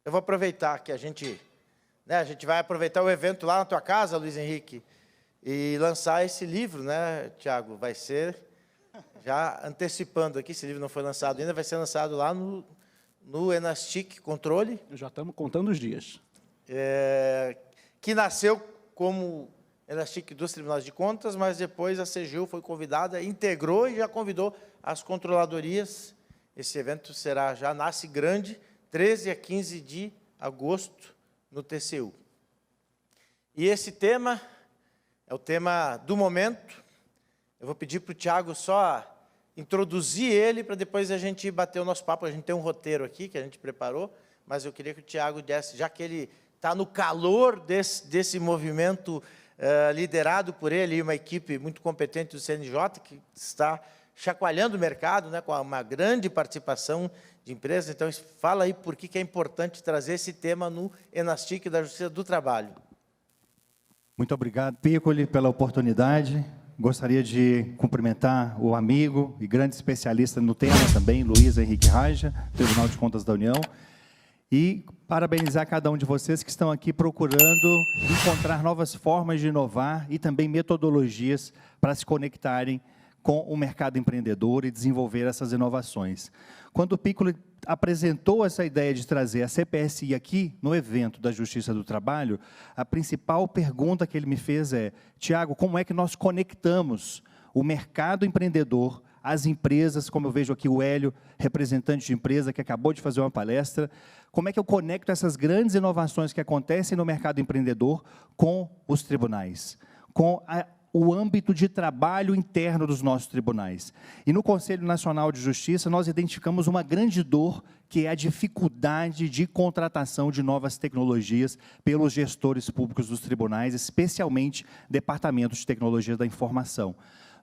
eu vou aproveitar que a gente vai aproveitar o evento lá na tua casa, Luiz Henrique, e lançar esse livro, né, Tiago? Vai ser, já antecipando aqui, esse livro não foi lançado ainda, vai ser lançado lá no Enastic Controle. Já estamos contando os dias. Que nasceu como Enastic dos Tribunais de Contas, mas depois a CGU foi convidada, integrou e já convidou as controladorias. Esse evento já nasce grande, 13 a 15 de agosto, no TCU. E esse tema é o tema do momento. Eu vou pedir para o Tiago só introduzir ele, para depois a gente bater o nosso papo. A gente tem um roteiro aqui que a gente preparou, mas eu queria que o Tiago desse, já que ele está no calor desse movimento liderado por ele e uma equipe muito competente do CNJ, que está chacoalhando o mercado, né, com uma grande participação de empresas. Então, fala aí por que é importante trazer esse tema no Enastic da Justiça do Trabalho. Muito obrigado, Piccoli, pela oportunidade. Gostaria de cumprimentar o amigo e grande especialista no tema também, Luiz Henrique Raja, Tribunal de Contas da União, e parabenizar cada um de vocês que estão aqui procurando encontrar novas formas de inovar e também metodologias para se conectarem com o mercado empreendedor e desenvolver essas inovações. Quando o Piccoli apresentou essa ideia de trazer a CPSI aqui no evento da Justiça do Trabalho, a principal pergunta que ele me fez é: Tiago, como é que nós conectamos o mercado empreendedor, as empresas, como eu vejo aqui o Hélio, representante de empresa, que acabou de fazer uma palestra, como é que eu conecto essas grandes inovações que acontecem no mercado empreendedor com os tribunais, com o âmbito de trabalho interno dos nossos tribunais. E no Conselho Nacional de Justiça, nós identificamos uma grande dor, que é a dificuldade de contratação de novas tecnologias pelos gestores públicos dos tribunais, especialmente departamentos de tecnologia da informação.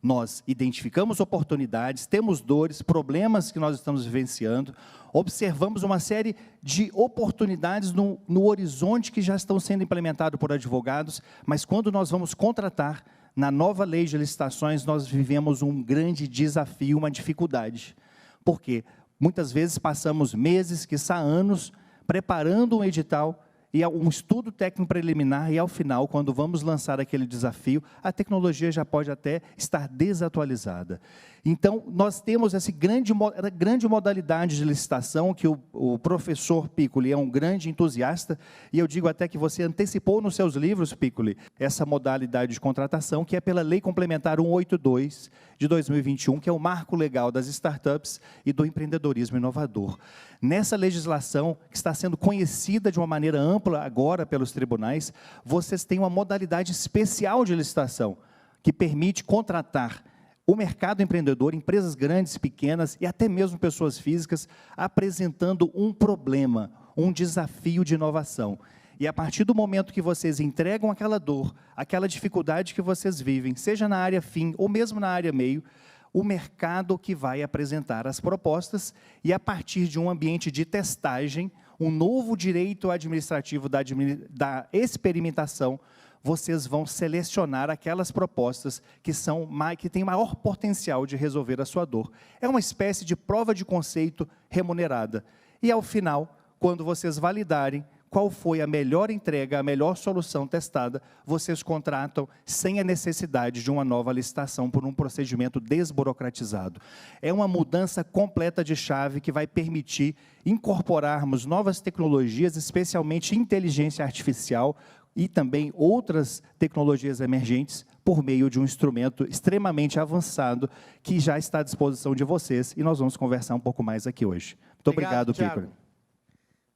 Nós identificamos oportunidades, temos dores, problemas que nós estamos vivenciando, observamos uma série de oportunidades no horizonte que já estão sendo implementados por advogados, mas quando nós vamos contratar, na nova lei de licitações, nós vivemos um grande desafio, uma dificuldade. Por quê? Muitas vezes passamos meses, quiçá anos, preparando um edital e um estudo técnico preliminar, e ao final, quando vamos lançar aquele desafio, a tecnologia já pode até estar desatualizada. Então, nós temos essa grande modalidade de licitação, que o professor Piccoli é um grande entusiasta, e eu digo até que você antecipou nos seus livros, Piccoli, essa modalidade de contratação, que é pela Lei Complementar 182 de 2021, que é o marco legal das startups e do empreendedorismo inovador. Nessa legislação, que está sendo conhecida de uma maneira ampla agora pelos tribunais, vocês têm uma modalidade especial de licitação, que permite contratar o mercado empreendedor, empresas grandes, pequenas e até mesmo pessoas físicas, apresentando um problema, um desafio de inovação. E a partir do momento que vocês entregam aquela dor, aquela dificuldade que vocês vivem, seja na área fim ou mesmo na área meio, o mercado que vai apresentar as propostas, e a partir de um ambiente de testagem, um novo direito administrativo da experimentação, vocês vão selecionar aquelas propostas que têm maior potencial de resolver a sua dor. É uma espécie de prova de conceito remunerada. E, ao final, quando vocês validarem qual foi a melhor entrega, a melhor solução testada, vocês contratam sem a necessidade de uma nova licitação por um procedimento desburocratizado. É uma mudança completa de chave que vai permitir incorporarmos novas tecnologias, especialmente inteligência artificial, e também outras tecnologias emergentes, por meio de um instrumento extremamente avançado, que já está à disposição de vocês, e nós vamos conversar um pouco mais aqui hoje. Muito obrigado, Piccoli.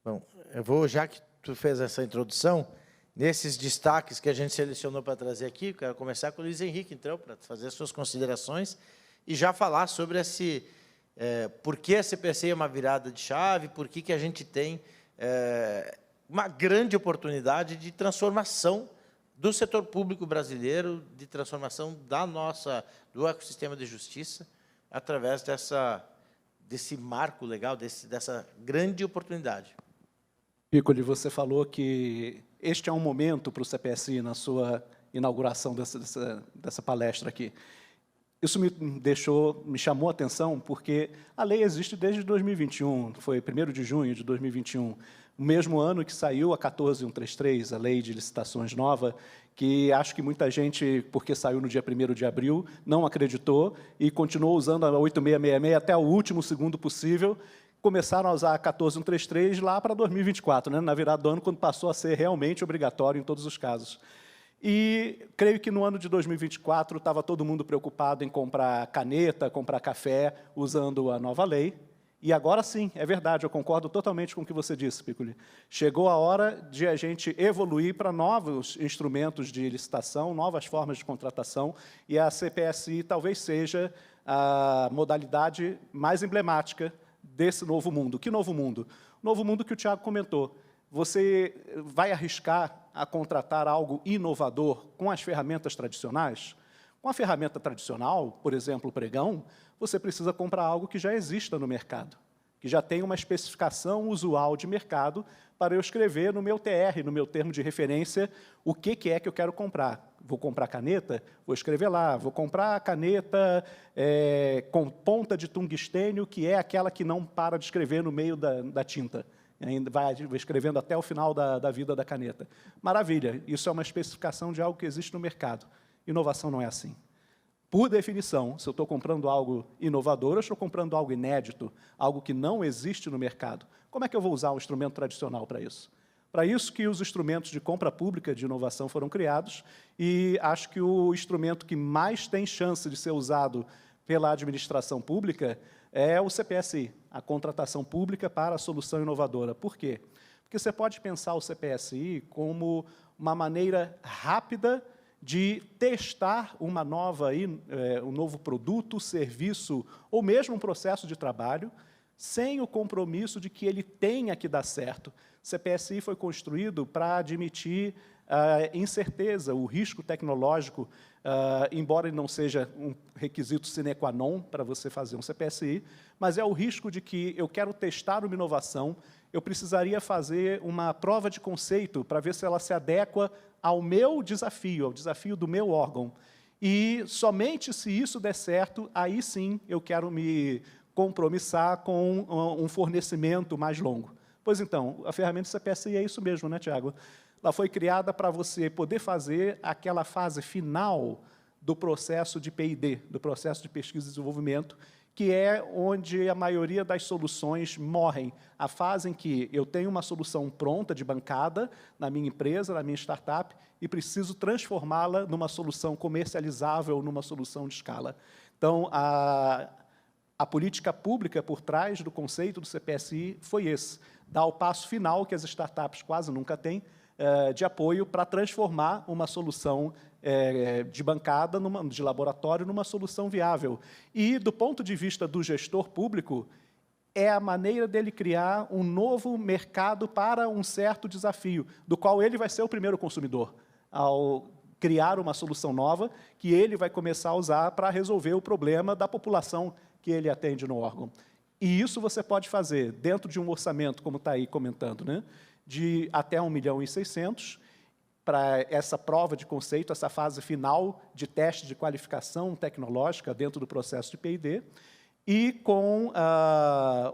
Bom, já que tu fez essa introdução, nesses destaques que a gente selecionou para trazer aqui, eu quero começar com o Luiz Henrique, então, para fazer as suas considerações, e já falar sobre por que a CPSI é uma virada de chave, por que a gente tem uma grande oportunidade de transformação do setor público brasileiro, de transformação do ecossistema de justiça, através desse marco legal, dessa grande oportunidade. Piccoli, você falou que este é um momento para o CPSI na sua inauguração dessa palestra aqui. Isso me chamou a atenção, porque a lei existe desde 2021, foi 1º de junho de 2021, o mesmo ano que saiu a 14133, a lei de licitações nova, que acho que muita gente, porque saiu no dia 1º de abril, não acreditou e continuou usando a 8666 até o último segundo possível. Começaram a usar a 14133 lá para 2024, né, na virada do ano, quando passou a ser realmente obrigatório em todos os casos. E creio que no ano de 2024 estava todo mundo preocupado em comprar caneta, comprar café, usando a nova lei. E agora sim, é verdade, eu concordo totalmente com o que você disse, Piccoli. Chegou a hora de a gente evoluir para novos instrumentos de licitação, novas formas de contratação, e a CPSI talvez seja a modalidade mais emblemática desse novo mundo. Que novo mundo? O novo mundo que o Tiago comentou. Você vai arriscar a contratar algo inovador com as ferramentas tradicionais? Com a ferramenta tradicional, por exemplo, o pregão, você precisa comprar algo que já exista no mercado, que já tem uma especificação usual de mercado para eu escrever no meu TR, no meu termo de referência, o que é que eu quero comprar. Vou comprar caneta? Vou escrever lá. Vou comprar a caneta com ponta de tungstênio, que é aquela que não para de escrever no meio da tinta. Ainda vai escrevendo até o final da vida da caneta. Maravilha, isso é uma especificação de algo que existe no mercado. Inovação não é assim. Por definição, se eu estou comprando algo inovador, eu estou comprando algo inédito, algo que não existe no mercado. Como é que eu vou usar um instrumento tradicional para isso? Para isso que os instrumentos de compra pública de inovação foram criados, e acho que o instrumento que mais tem chance de ser usado pela administração pública é o CPSI, a contratação pública para a solução inovadora. Por quê? Porque você pode pensar o CPSI como uma maneira rápida de testar um novo produto, serviço, ou mesmo um processo de trabalho, sem o compromisso de que ele tenha que dar certo. O CPSI foi construído para admitir a incerteza, o risco tecnológico, embora ele não seja um requisito sine qua non para você fazer um CPSI, mas é o risco de que eu quero testar uma inovação, eu precisaria fazer uma prova de conceito para ver se ela se adequa ao meu desafio, ao desafio do meu órgão. E somente se isso der certo, aí sim eu quero me compromissar com um fornecimento mais longo. Pois então, a ferramenta CPSI é isso mesmo, né, Tiago? Ela foi criada para você poder fazer aquela fase final do processo de P&D, do processo de pesquisa e desenvolvimento, que é onde a maioria das soluções morrem. A fase em que eu tenho uma solução pronta de bancada na minha empresa, na minha startup, e preciso transformá-la numa solução comercializável, numa solução de escala. Então, a política pública por trás do conceito do CPSI foi esse, dar o passo final, que as startups quase nunca têm, de apoio para transformar uma solução de bancada, de laboratório, numa solução viável. E, do ponto de vista do gestor público, é a maneira dele criar um novo mercado para um certo desafio, do qual ele vai ser o primeiro consumidor, ao criar uma solução nova que ele vai começar a usar para resolver o problema da população que ele atende no órgão. E isso você pode fazer dentro de um orçamento, como está aí comentando, né, de até 1.600.000, para essa prova de conceito, essa fase final de teste de qualificação tecnológica dentro do processo de P&D, e com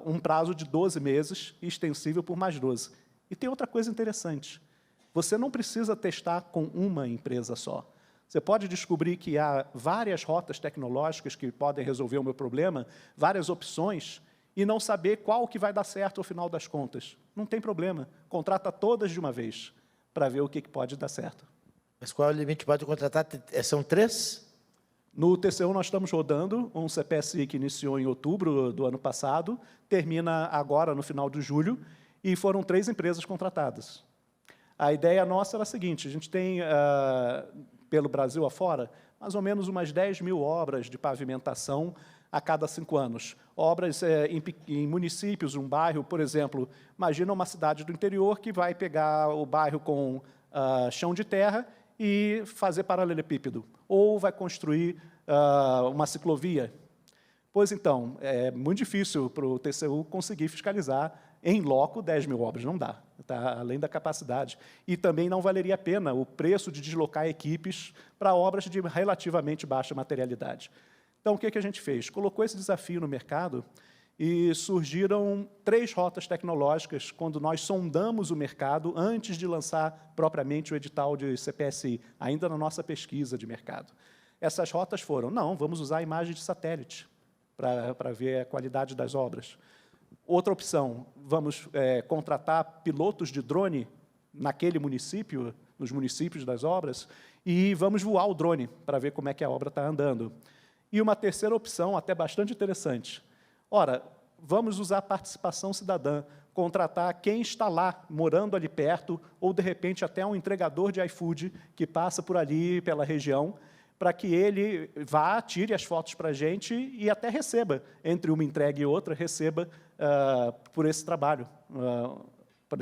um prazo de 12 meses, extensível por mais 12. E tem outra coisa interessante. Você não precisa testar com uma empresa só. Você pode descobrir que há várias rotas tecnológicas que podem resolver o meu problema, várias opções, e não saber qual que vai dar certo ao final das contas. Não tem problema. Contrata todas de uma vez, para ver o que pode dar certo. Mas qual é o limite? Pode contratar? São 3? No TCU, nós estamos rodando um CPSI que iniciou em outubro do ano passado, termina agora, no final de julho, e foram 3 empresas contratadas. A ideia nossa era a seguinte: a gente tem, pelo Brasil afora, mais ou menos umas 10.000 obras de pavimentação a cada 5 anos. Obras em municípios, um bairro, por exemplo, imagina uma cidade do interior que vai pegar o bairro com chão de terra e fazer paralelepípedo, ou vai construir uma ciclovia. Pois então, é muito difícil para o TCU conseguir fiscalizar em loco 10.000 obras, não dá, tá? Além da capacidade. E também não valeria a pena o preço de deslocar equipes para obras de relativamente baixa materialidade. Então, o que a gente fez? Colocou esse desafio no mercado e surgiram 3 rotas tecnológicas quando nós sondamos o mercado antes de lançar propriamente o edital de CPSI, ainda na nossa pesquisa de mercado. Essas rotas foram, não, vamos usar a imagem de satélite para ver a qualidade das obras. Outra opção, vamos contratar pilotos de drone naquele município, nos municípios das obras, e vamos voar o drone para ver como é que a obra está andando. E uma terceira opção, até bastante interessante. Ora, vamos usar a participação cidadã, contratar quem está lá, morando ali perto, ou, de repente, até um entregador de iFood que passa por ali, pela região, para que ele vá, tire as fotos para a gente e até receba, entre uma entrega e outra, receba por esse trabalho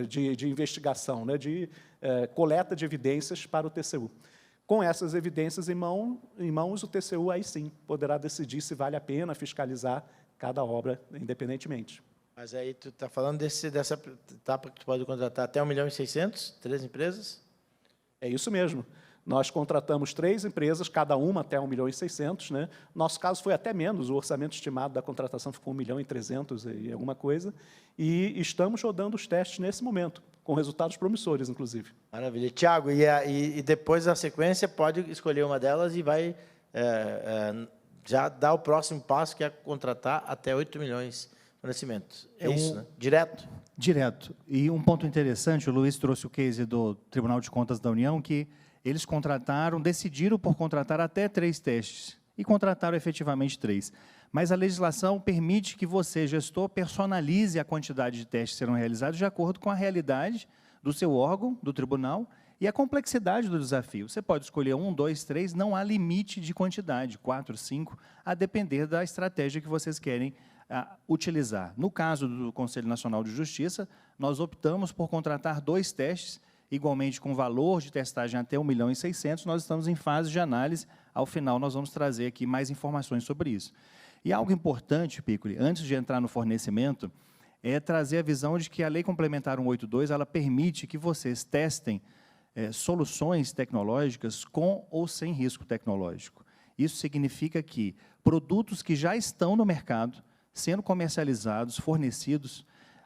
de investigação, né, de coleta de evidências para o TCU. Com essas evidências em mãos, o TCU, aí sim, poderá decidir se vale a pena fiscalizar cada obra independentemente. Mas aí tu está falando dessa etapa que tu pode contratar até 1.600.000, 3 empresas? É isso mesmo. Nós contratamos 3 empresas, cada uma até 1.600.000, né? Nosso caso foi até menos, o orçamento estimado da contratação ficou 1.300.000 e alguma coisa, e estamos rodando os testes nesse momento, com resultados promissores, inclusive. Maravilha. Tiago, e depois da sequência pode escolher uma delas e vai já dar o próximo passo, que é contratar até 8 milhões de nascimento. É isso, né? Direto? Direto. E um ponto interessante, o Luiz trouxe o case do Tribunal de Contas da União, que eles decidiram por contratar até 3 testes, e contrataram efetivamente 3. Mas a legislação permite que você, gestor, personalize a quantidade de testes que serão realizados de acordo com a realidade do seu órgão, do tribunal, e a complexidade do desafio. Você pode escolher 1, 2, 3, não há limite de quantidade, 4, 5, a depender da estratégia que vocês querem utilizar. No caso do Conselho Nacional de Justiça, nós optamos por contratar 2 testes, igualmente com valor de testagem até 1.600.000, nós estamos em fase de análise, ao final nós vamos trazer aqui mais informações sobre isso. E algo importante, Piccoli, antes de entrar no fornecimento, é trazer a visão de que a Lei Complementar 182, ela permite que vocês testem soluções tecnológicas com ou sem risco tecnológico. Isso significa que produtos que já estão no mercado, sendo comercializados, fornecidos,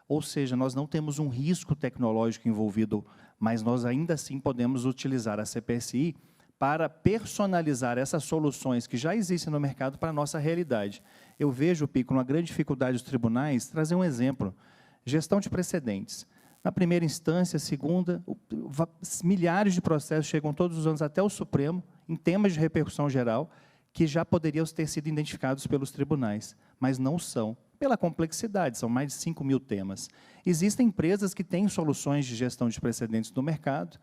ou seja, nós não temos um risco tecnológico envolvido, mas nós ainda assim podemos utilizar a CPSI para personalizar essas soluções que já existem no mercado para a nossa realidade. Eu vejo, Pico, uma grande dificuldade dos tribunais, trazer um exemplo, gestão de precedentes. Na primeira instância, segunda, milhares de processos chegam todos os anos até o Supremo, em temas de repercussão geral, que já poderiam ter sido identificados pelos tribunais, mas não são, pela complexidade, são mais de 5.000 temas. Existem empresas que têm soluções de gestão de precedentes no mercado,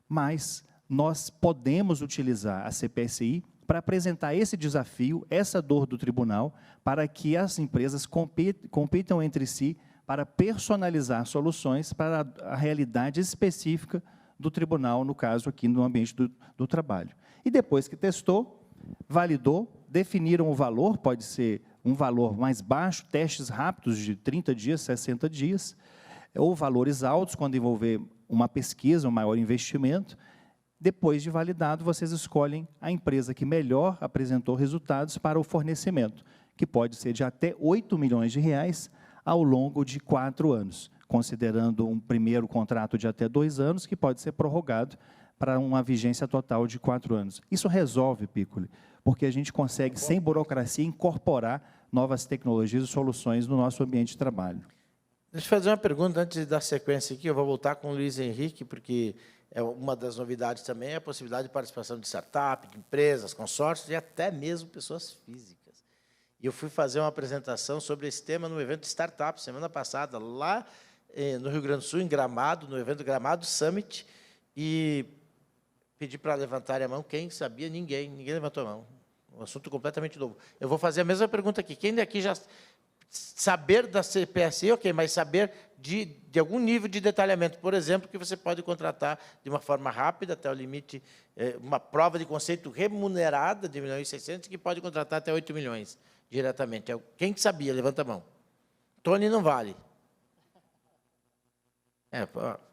mas nós podemos utilizar a CPSI para apresentar esse desafio, essa dor do tribunal, para que as empresas compitam entre si para personalizar soluções para a realidade específica do tribunal, no caso aqui no ambiente do trabalho. E depois que testou, validou, definiram o valor, pode ser um valor mais baixo, testes rápidos de 30 dias, 60 dias, ou valores altos, quando envolver uma pesquisa, um maior investimento. Depois de validado, vocês escolhem a empresa que melhor apresentou resultados para o fornecimento, que pode ser de até 8 milhões de reais ao longo de 4 anos, considerando um primeiro contrato de até 2 anos, que pode ser prorrogado para uma vigência total de 4 anos. Isso resolve, Piccoli, porque a gente consegue, sem burocracia, incorporar novas tecnologias e soluções no nosso ambiente de trabalho. Deixa eu fazer uma pergunta antes de dar sequência aqui. Eu vou voltar com o Luiz Henrique, porque uma das novidades também é a possibilidade de participação de startup, de empresas, consórcios e até mesmo pessoas físicas. E eu fui fazer uma apresentação sobre esse tema no evento Startup, semana passada, lá no Rio Grande do Sul, em Gramado, no evento Gramado Summit, e pedi para levantarem a mão. Quem sabia? Ninguém levantou a mão. Um assunto completamente novo. Eu vou fazer a mesma pergunta aqui. Quem daqui já saber da CPSI, ok, mas saber de algum nível de detalhamento, por exemplo, que você pode contratar de uma forma rápida, até o limite, uma prova de conceito remunerada de 1.600.000, que pode contratar até 8 milhões diretamente. Quem que sabia? Levanta a mão. Tony não vale.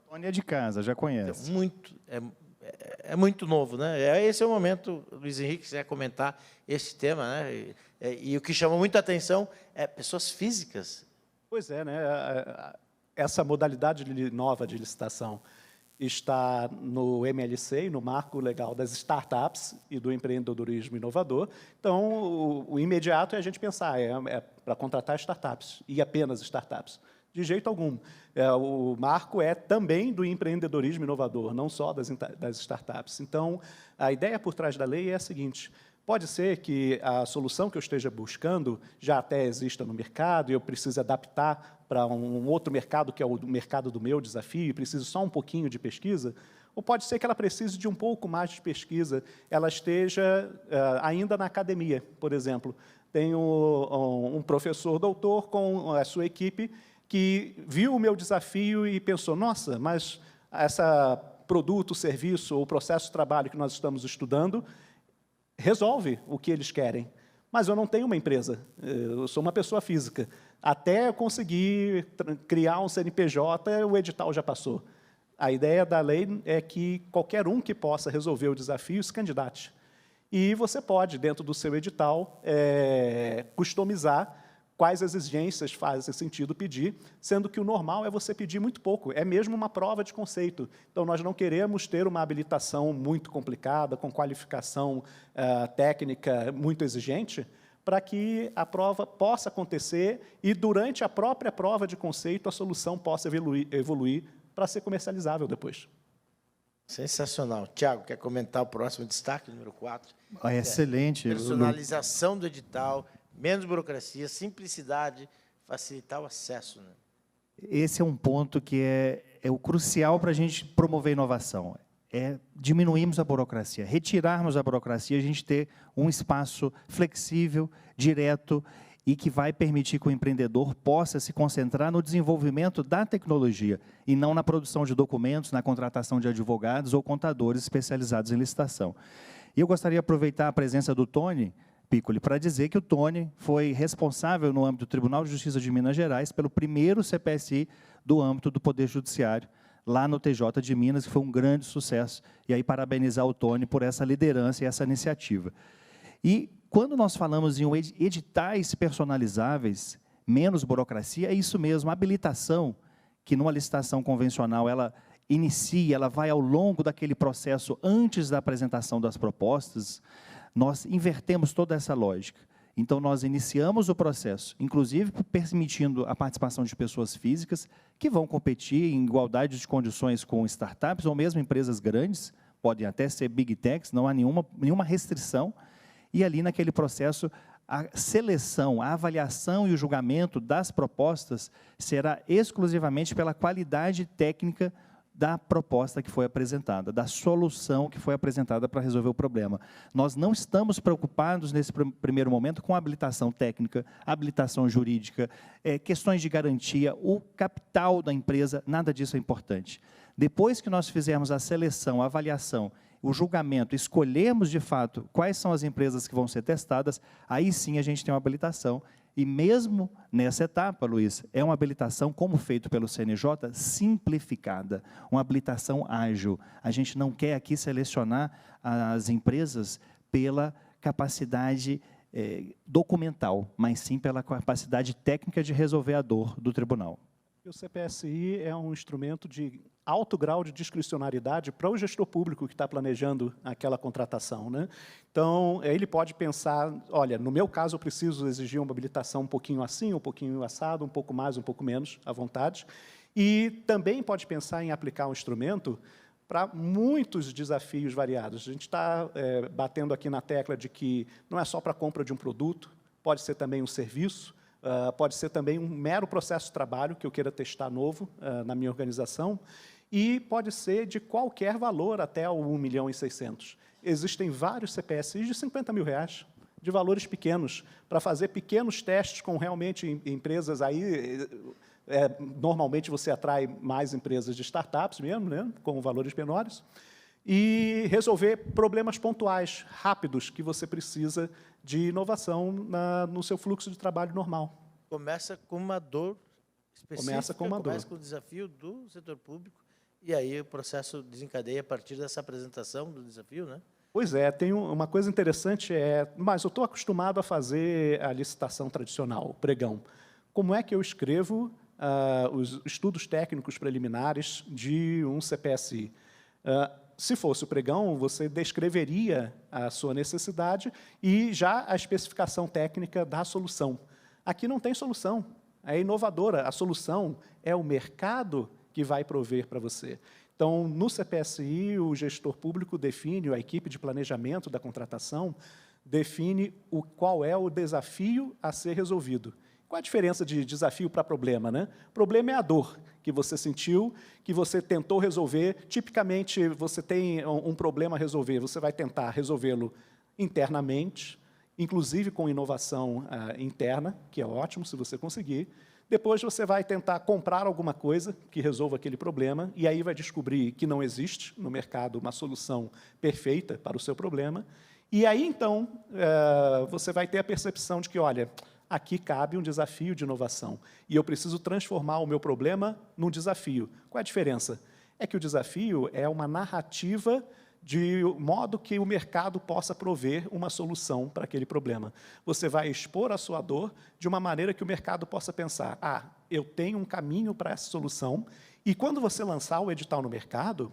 Tony é de casa, já conhece. Muito. é muito novo, né? Esse é o momento, Luiz Henrique, se quiser comentar esse tema, né? E o que chamou muita atenção é pessoas físicas. Pois é, né? Essa modalidade nova de licitação está no MLC, no Marco Legal das Startups e do Empreendedorismo Inovador. Então, o imediato é a gente pensar, é para contratar startups, e apenas startups. De jeito algum. O marco é também do empreendedorismo inovador, não só das startups. Então, a ideia por trás da lei é a seguinte: pode ser que a solução que eu esteja buscando já até exista no mercado e eu precise adaptar para um outro mercado, que é o mercado do meu desafio, e preciso só um pouquinho de pesquisa, ou pode ser que ela precise de um pouco mais de pesquisa, ela esteja ainda na academia, por exemplo. Tenho um professor doutor com a sua equipe que viu o meu desafio e pensou, nossa, mas esse produto, serviço ou processo de trabalho que nós estamos estudando resolve o que eles querem. Mas eu não tenho uma empresa, eu sou uma pessoa física. Até eu conseguir criar um CNPJ, o edital já passou. A ideia da lei é que qualquer um que possa resolver o desafio se candidate. E você pode, dentro do seu edital, customizar quais exigências fazem sentido pedir, sendo que o normal é você pedir muito pouco, é mesmo uma prova de conceito. Então, nós não queremos ter uma habilitação muito complicada, com qualificação técnica muito exigente, para que a prova possa acontecer e, durante a própria prova de conceito, a solução possa evoluir para ser comercializável depois. Sensacional. Tiago, quer comentar o próximo destaque, número 4? Excelente. Personalização do edital, menos burocracia, simplicidade, facilitar o acesso. Né? Esse é um ponto que é o crucial para a gente promover inovação. Diminuirmos a burocracia, retirarmos a burocracia, a gente ter um espaço flexível, direto, e que vai permitir que o empreendedor possa se concentrar no desenvolvimento da tecnologia e não na produção de documentos, na contratação de advogados ou contadores especializados em licitação. E eu gostaria de aproveitar a presença do Tony Piccoli para dizer que o Tony foi responsável no âmbito do Tribunal de Justiça de Minas Gerais pelo primeiro CPSI do âmbito do Poder Judiciário, lá no TJ de Minas, que foi um grande sucesso. E aí parabenizar o Tony por essa liderança e essa iniciativa. E quando nós falamos em editais personalizáveis, menos burocracia, é isso mesmo, a habilitação, que numa licitação convencional ela inicia, ela vai ao longo daquele processo antes da apresentação das propostas, nós invertemos toda essa lógica. Então, nós iniciamos o processo, inclusive permitindo a participação de pessoas físicas que vão competir em igualdade de condições com startups ou mesmo empresas grandes, podem até ser big techs, não há nenhuma restrição. E ali, naquele processo, a seleção, a avaliação e o julgamento das propostas será exclusivamente pela qualidade técnica da proposta que foi apresentada, da solução que foi apresentada para resolver o problema. Nós não estamos preocupados, nesse primeiro momento, com a habilitação técnica, habilitação jurídica, questões de garantia, o capital da empresa, nada disso é importante. Depois que nós fizermos a seleção, a avaliação, o julgamento, escolhermos, de fato, quais são as empresas que vão ser testadas, aí sim a gente tem uma habilitação. E mesmo nessa etapa, Luiz, é uma habilitação, como feito pelo CNJ, simplificada, uma habilitação ágil. A gente não quer aqui selecionar as empresas pela capacidade documental, mas sim pela capacidade técnica de resolver a dor do tribunal. O CPSI é um instrumento de alto grau de discricionariedade para o gestor público que está planejando aquela contratação, né? Então, ele pode pensar, olha, no meu caso eu preciso exigir uma habilitação um pouquinho assim, um pouquinho assado, um pouco mais, um pouco menos, à vontade. E também pode pensar em aplicar um instrumento para muitos desafios variados. A gente está batendo aqui na tecla de que não é só para a compra de um produto, pode ser também um serviço, pode ser também um mero processo de trabalho que eu queira testar novo na minha organização, e pode ser de qualquer valor até o 1.600.000. Existem vários CPSIs de R$50 mil, de valores pequenos, para fazer pequenos testes com realmente empresas aí. Normalmente você atrai mais empresas de startups mesmo, né, com valores menores, e resolver problemas pontuais, rápidos, que você precisa de inovação no seu fluxo de trabalho normal. Começa com uma dor específica, começa com o desafio do setor público E aí o processo desencadeia a partir dessa apresentação do desafio, né? Pois é, tem uma coisa interessante, mas eu estou acostumado a fazer a licitação tradicional, o pregão. Como é que eu escrevo os estudos técnicos preliminares de um CPSI? Se fosse o pregão, você descreveria a sua necessidade e já a especificação técnica da solução. Aqui não tem solução, é inovadora. A solução é o mercado que vai prover para você. Então, no CPSI, o gestor público define, a equipe de planejamento da contratação define qual é o desafio a ser resolvido. Qual a diferença de desafio para problema, né? Problema é a dor que você sentiu, que você tentou resolver. Tipicamente, você tem um problema a resolver, você vai tentar resolvê-lo internamente, inclusive com inovação interna, que é ótimo se você conseguir. Depois você vai tentar comprar alguma coisa que resolva aquele problema, e aí vai descobrir que não existe no mercado uma solução perfeita para o seu problema. E aí, então, você vai ter a percepção de que, olha, aqui cabe um desafio de inovação, e eu preciso transformar o meu problema num desafio. Qual é a diferença? É que o desafio é uma narrativa de modo que o mercado possa prover uma solução para aquele problema. Você vai expor a sua dor de uma maneira que o mercado possa pensar, eu tenho um caminho para essa solução, e quando você lançar o edital no mercado,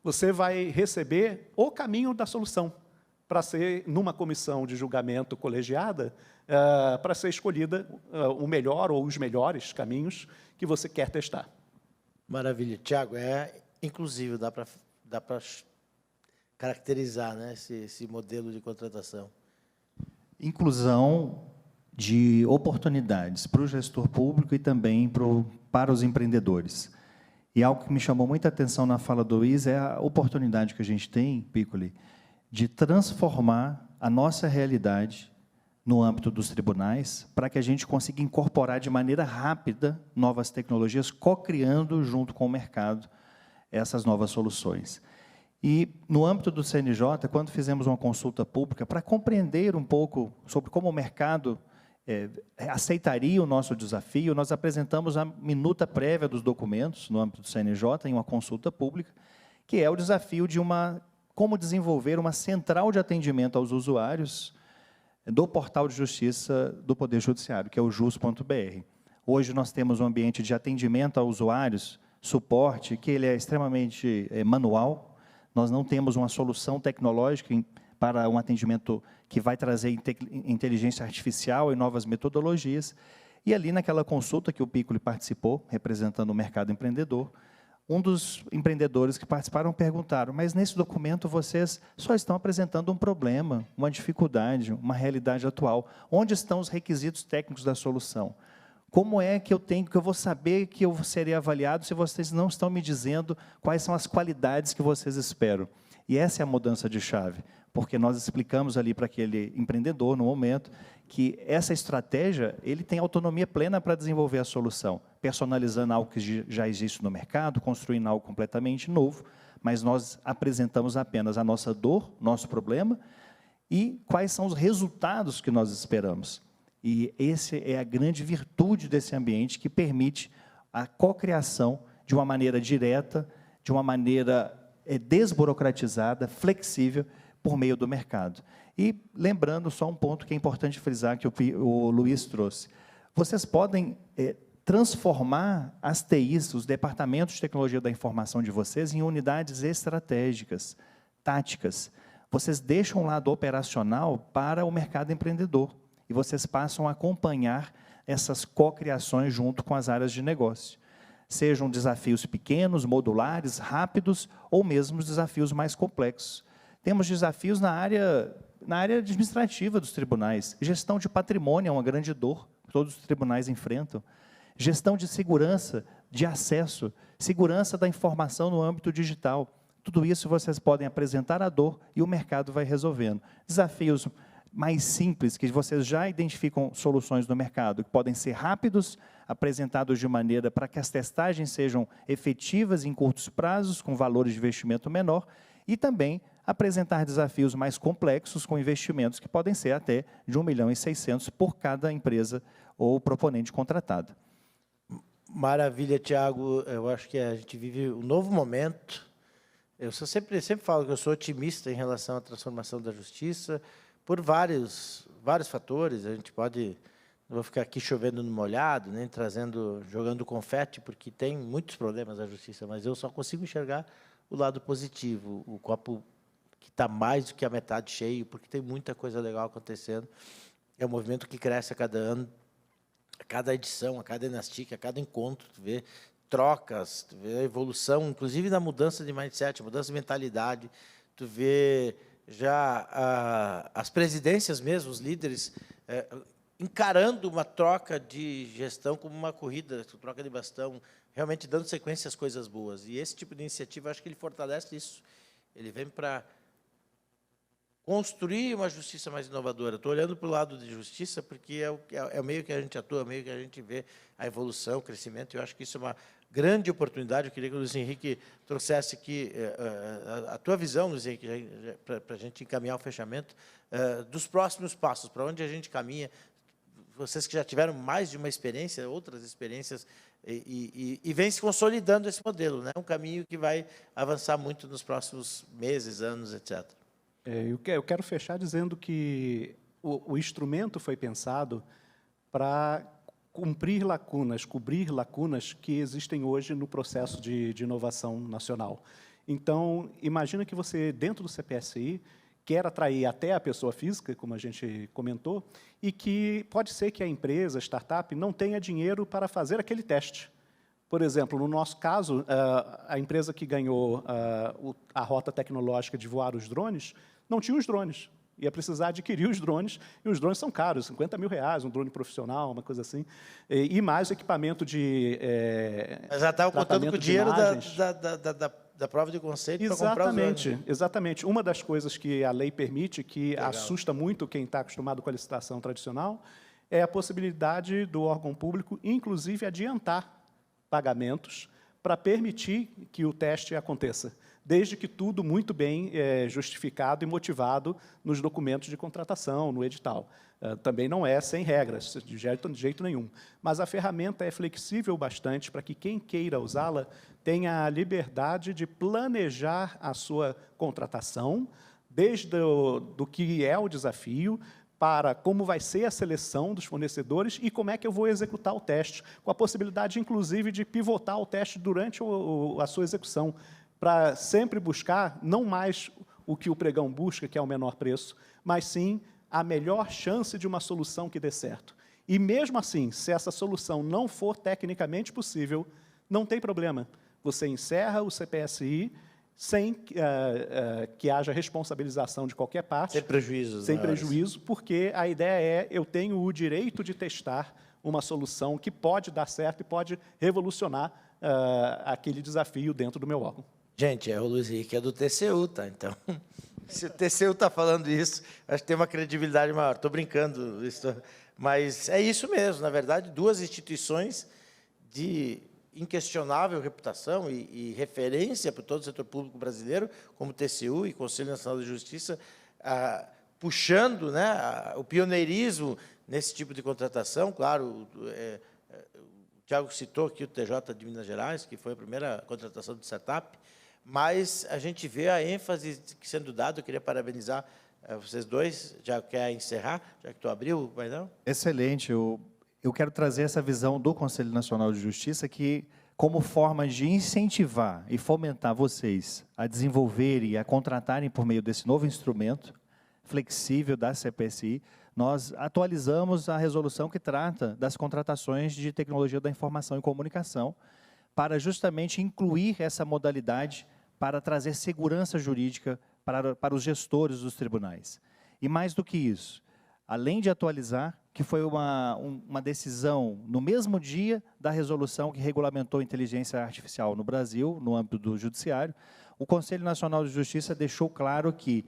você vai receber o caminho da solução, para ser, numa comissão de julgamento colegiada, para ser escolhida o melhor ou os melhores caminhos que você quer testar. Maravilha. Tiago, inclusive, dá para caracterizar, né, esse modelo de contratação. Inclusão de oportunidades para o gestor público e também para os empreendedores. E algo que me chamou muita atenção na fala do Luiz é a oportunidade que a gente tem, Piccoli, de transformar a nossa realidade no âmbito dos tribunais, para que a gente consiga incorporar de maneira rápida novas tecnologias, co-criando junto com o mercado essas novas soluções. E, no âmbito do CNJ, quando fizemos uma consulta pública para compreender um pouco sobre como o mercado aceitaria o nosso desafio, nós apresentamos a minuta prévia dos documentos no âmbito do CNJ, em uma consulta pública, que é o desafio de como desenvolver uma central de atendimento aos usuários do portal de justiça do Poder Judiciário, que é o jus.br. Hoje nós temos um ambiente de atendimento a usuários, suporte, que ele é extremamente manual. Nós não temos uma solução tecnológica para um atendimento que vai trazer inteligência artificial e novas metodologias. E ali, naquela consulta que o Piccoli participou, representando o mercado empreendedor, um dos empreendedores que participaram perguntaram, mas nesse documento vocês só estão apresentando um problema, uma dificuldade, uma realidade atual. Onde estão os requisitos técnicos da solução? Como é que eu vou saber que eu serei avaliado se vocês não estão me dizendo quais são as qualidades que vocês esperam? E essa é a mudança de chave, porque nós explicamos ali para aquele empreendedor, no momento, que essa estratégia, ele tem autonomia plena para desenvolver a solução, personalizando algo que já existe no mercado, construindo algo completamente novo, mas nós apresentamos apenas a nossa dor, nosso problema, e quais são os resultados que nós esperamos. E essa é a grande virtude desse ambiente que permite a cocriação de uma maneira direta, de uma maneira desburocratizada, flexível, por meio do mercado. E lembrando só um ponto que é importante frisar, que o Luiz trouxe. Vocês podem transformar as TIs, os departamentos de tecnologia da informação de vocês, em unidades estratégicas, táticas. Vocês deixam o lado operacional para o mercado empreendedor. E vocês passam a acompanhar essas cocriações junto com as áreas de negócio. Sejam desafios pequenos, modulares, rápidos, ou mesmo desafios mais complexos. Temos desafios na área administrativa dos tribunais. Gestão de patrimônio é uma grande dor que todos os tribunais enfrentam. Gestão de segurança, de acesso, segurança da informação no âmbito digital. Tudo isso vocês podem apresentar a dor e o mercado vai resolvendo. Desafios mais simples, que vocês já identificam soluções no mercado, que podem ser rápidos, apresentados de maneira para que as testagens sejam efetivas em curtos prazos, com valores de investimento menor, e também apresentar desafios mais complexos, com investimentos que podem ser até de 1.600.000 por cada empresa ou proponente contratado. Maravilha, Tiago. Eu acho que a gente vive um novo momento. Eu sempre falo que eu sou otimista em relação à transformação da justiça, por vários fatores. A gente pode, não vou ficar aqui chovendo no molhado, nem jogando confete, porque tem muitos problemas na justiça, mas eu só consigo enxergar o lado positivo, o copo que está mais do que a metade cheio, porque tem muita coisa legal acontecendo. É um movimento que cresce a cada ano, a cada edição, a cada Enastic, a cada encontro, tu vê trocas, tu vê a evolução, inclusive na mudança de mindset, mudança de mentalidade, tu vê já as presidências mesmo, os líderes, encarando uma troca de gestão como uma corrida, troca de bastão, realmente dando sequência às coisas boas. E esse tipo de iniciativa, acho que ele fortalece isso. Ele vem para construir uma justiça mais inovadora. Estou olhando para o lado de justiça porque é o meio que a gente atua, é o meio que a gente vê a evolução, o crescimento. Eu acho que isso é uma grande oportunidade. Eu queria que o Luiz Henrique trouxesse aqui a tua visão, Luiz Henrique, para a gente encaminhar o fechamento, dos próximos passos, para onde a gente caminha. Vocês que já tiveram mais de uma experiência, outras experiências, e vem se consolidando esse modelo, né? Um caminho que vai avançar muito nos próximos meses, anos, etc. Eu quero fechar dizendo que o instrumento foi pensado para cobrir lacunas que existem hoje no processo de inovação nacional. Então, imagina que você, dentro do CPSI, quer atrair até a pessoa física, como a gente comentou, e que pode ser que a empresa, a startup, não tenha dinheiro para fazer aquele teste. Por exemplo, no nosso caso, a empresa que ganhou a rota tecnológica de voar os drones, não tinha os drones. Ia precisar adquirir os drones, e os drones são caros, R$50 mil, um drone profissional, uma coisa assim, e mais o equipamento de Mas já estava contando com o dinheiro da prova de conceito para comprar os drones. Exatamente. Uma das coisas que a lei permite, que Legal. assusta muito quem está acostumado com a licitação tradicional, é a possibilidade do órgão público, inclusive, adiantar pagamentos para permitir que o teste aconteça, desde que tudo muito bem justificado e motivado nos documentos de contratação, no edital. Também não é sem regras, de jeito nenhum. Mas a ferramenta é flexível bastante para que quem queira usá-la tenha a liberdade de planejar a sua contratação, desde do que é o desafio, para como vai ser a seleção dos fornecedores e como é que eu vou executar o teste, com a possibilidade, inclusive, de pivotar o teste durante a sua execução, para sempre buscar, não mais o que o pregão busca, que é o menor preço, mas sim a melhor chance de uma solução que dê certo. E, mesmo assim, se essa solução não for tecnicamente possível, não tem problema. Você encerra o CPSI sem que haja responsabilização de qualquer parte. Sem prejuízo. Sem prejuízo, porque a ideia eu tenho o direito de testar uma solução que pode dar certo e pode revolucionar aquele desafio dentro do meu órgão. Gente, o Luiz Henrique é do TCU, tá? Então, se o TCU está falando isso, acho que tem uma credibilidade maior. Estou brincando, mas é isso mesmo. Na verdade, duas instituições de inquestionável reputação e referência para todo o setor público brasileiro, como o TCU e Conselho Nacional de Justiça, puxando, né, o pioneirismo nesse tipo de contratação. Claro, o Tiago citou aqui o TJ de Minas Gerais, que foi a primeira contratação de startup, mas a gente vê a ênfase sendo dada. Eu queria parabenizar vocês dois. Já quer encerrar, já que tu abriu o painel? Excelente. Eu quero trazer essa visão do Conselho Nacional de Justiça que, como forma de incentivar e fomentar vocês a desenvolverem e a contratarem por meio desse novo instrumento flexível da CPSI, nós atualizamos a resolução que trata das contratações de tecnologia da informação e comunicação para justamente incluir essa modalidade para trazer segurança jurídica para os gestores dos tribunais. E mais do que isso, além de atualizar, que foi uma decisão no mesmo dia da resolução que regulamentou a inteligência artificial no Brasil, no âmbito do judiciário, o Conselho Nacional de Justiça deixou claro que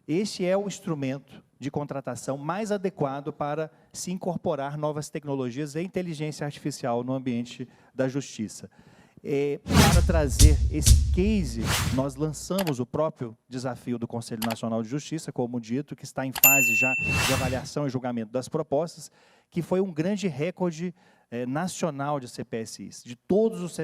este é o instrumento de contratação mais adequado para se incorporar novas tecnologias e inteligência artificial no ambiente da justiça. Para trazer esse case, nós lançamos o próprio desafio do Conselho Nacional de Justiça, como dito, que está em fase já de avaliação e julgamento das propostas, que foi um grande recorde nacional de CPSIs. De todos os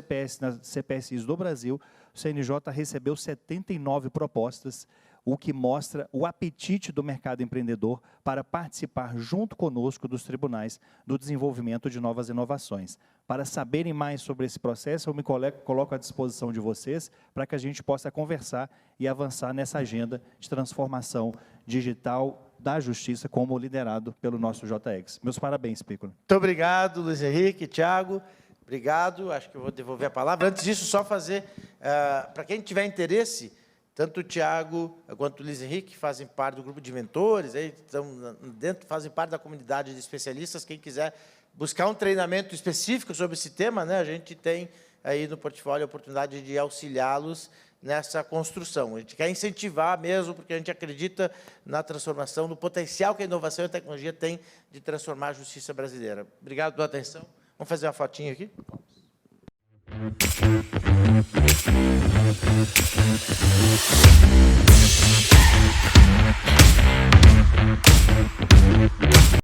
CPSIs do Brasil, o CNJ recebeu 79 propostas, o que mostra o apetite do mercado empreendedor para participar junto conosco dos tribunais do desenvolvimento de novas inovações. Para saberem mais sobre esse processo, eu me coloco à disposição de vocês para que a gente possa conversar e avançar nessa agenda de transformação digital da justiça, como liderado pelo nosso JX. Meus parabéns, Pícola. Muito obrigado, Luiz Henrique, Tiago. Obrigado. Acho que eu vou devolver a palavra. Antes disso, só fazer, para quem tiver interesse, tanto o Tiago quanto o Luiz Henrique fazem parte do grupo de mentores, aí estão dentro, fazem parte da comunidade de especialistas. Quem quiser buscar um treinamento específico sobre esse tema, né, a gente tem aí no portfólio a oportunidade de auxiliá-los nessa construção. A gente quer incentivar mesmo, porque a gente acredita na transformação, no potencial que a inovação e a tecnologia têm de transformar a justiça brasileira. Obrigado pela atenção. Vamos fazer uma fotinha aqui?